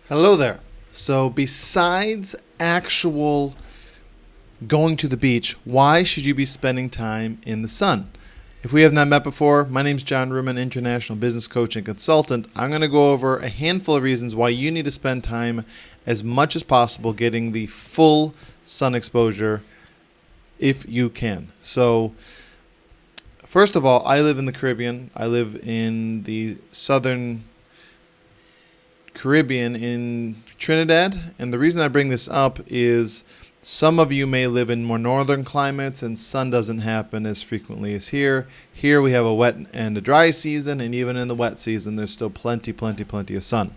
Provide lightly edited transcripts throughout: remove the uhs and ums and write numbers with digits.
Hello there. So, besides actual going to the beach, why should you be spending time in the sun? If we have not met before, my name is John Ruman, International Business Coach and Consultant. I'm going to go over a handful of reasons why you need to spend time as much as possible getting the full sun exposure if you can. So, first of all, I live in the Caribbean. I live in the southern Caribbean in Trinidad, and the reason I bring this up is some of you may live in more northern climates and sun doesn't happen as frequently as here. Here we have a wet and a dry season, and even in the wet season there's still plenty of sun.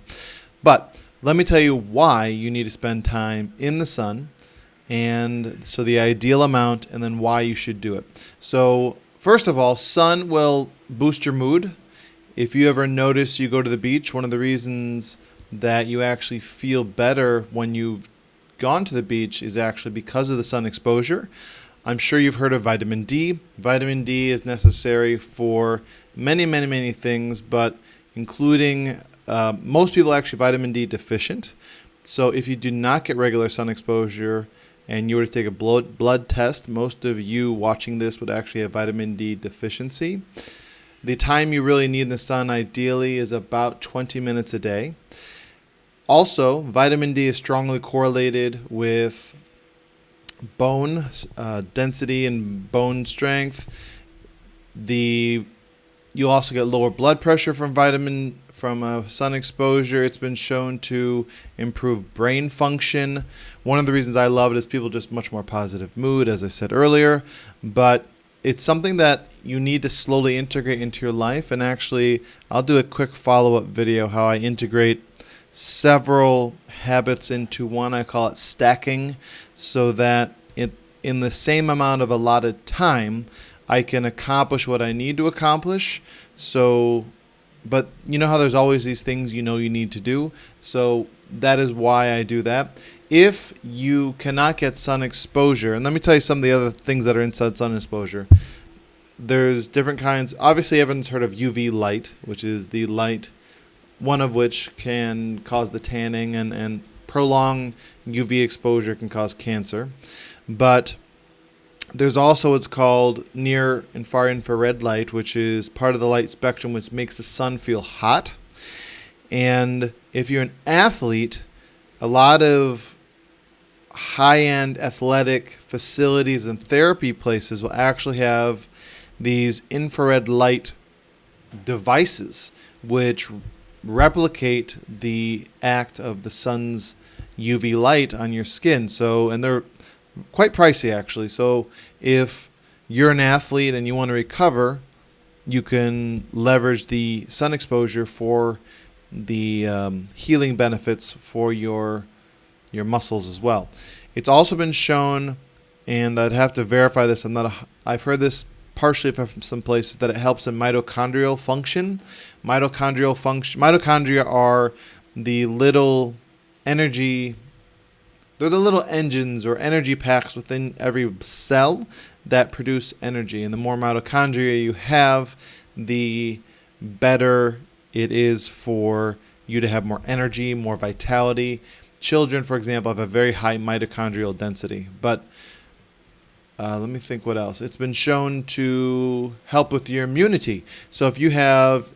But let me tell you why you need to spend time in the sun, and so the ideal amount, and then why you should do it. So first of all, sun will boost your mood. If you ever notice you go to the beach, one of the reasons that you actually feel better when you've gone to the beach is actually because of the sun exposure. I'm sure you've heard of vitamin D. Vitamin D is necessary for many things, but including most people are actually vitamin D deficient. So if you do not get regular sun exposure and you were to take a blood test, most of you watching this would actually have vitamin D deficiency. The time you really need in the sun ideally is about 20 minutes a day. Also, vitamin D is strongly correlated with bone density and bone strength. You'll also get lower blood pressure from sun exposure. It's been shown to improve brain function. One of the reasons I love it is people just much more positive mood, as I said earlier. But it's something that you need to slowly integrate into your life. And actually, I'll do a quick follow-up video how I integrate several habits into one. I call it stacking, so that in the same amount of allotted time, I can accomplish what I need to accomplish. But you know how there's always these things you need to do. So that is why I do that. If you cannot get sun exposure, and let me tell you some of the other things that are inside sun exposure. There's different kinds. Obviously, everyone's heard of UV light, which is the light, one of which can cause the tanning, and prolonged UV exposure can cause cancer. But there's also what's called near and far infrared light, which is part of the light spectrum which makes the sun feel hot. And if you're an athlete, a lot of high-end athletic facilities and therapy places will actually have these infrared light devices which replicate the act of the sun's UV light on your skin. And they're quite pricey actually. So if you're an athlete and you want to recover, you can leverage the sun exposure for the healing benefits for your muscles as well. It's also been shown, and I'd have to verify this, I've heard this partially from some places, that it helps in mitochondrial function. Mitochondria are the little energy, they're the little engines or energy packs within every cell that produce energy. And the more mitochondria you have, the better it is for you to have more energy, more vitality. Children, for example, have a very high mitochondrial density. But let me think what else. It's been shown to help with your immunity. So if you have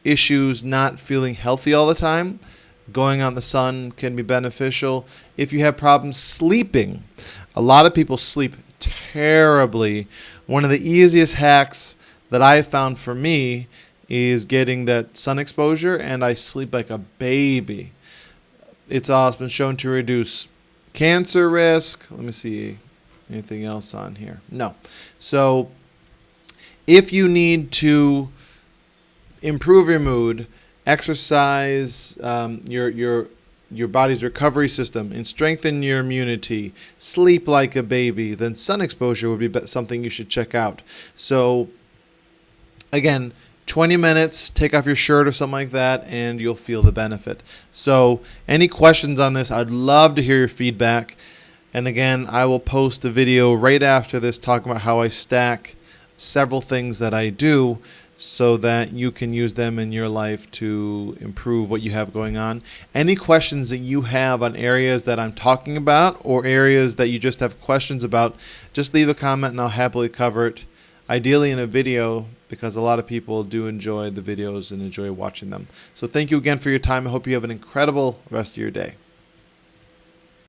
issues not feeling healthy all the time, going out in the sun can be beneficial. If you have problems sleeping, a lot of people sleep terribly. One of the easiest hacks that I have found for me is getting that sun exposure, and I sleep like a baby. It's also been shown to reduce cancer risk. Let me see. Anything else on here? No. So if you need to improve your mood, exercise your body's recovery system, and strengthen your immunity, sleep like a baby, then sun exposure would be something you should check out. So again, 20 minutes, take off your shirt or something like that, and you'll feel the benefit. So any questions on this, I'd love to hear your feedback. And again, I will post a video right after this talking about how I stack several things that I do. so that you can use them in your life to improve what you have going on. Any questions that you have on areas that I'm talking about or areas that you just have questions about, just leave a comment and I'll happily cover it. Ideally in a video, because a lot of people do enjoy the videos and enjoy watching them. So thank you again for your time. I hope you have an incredible rest of your day.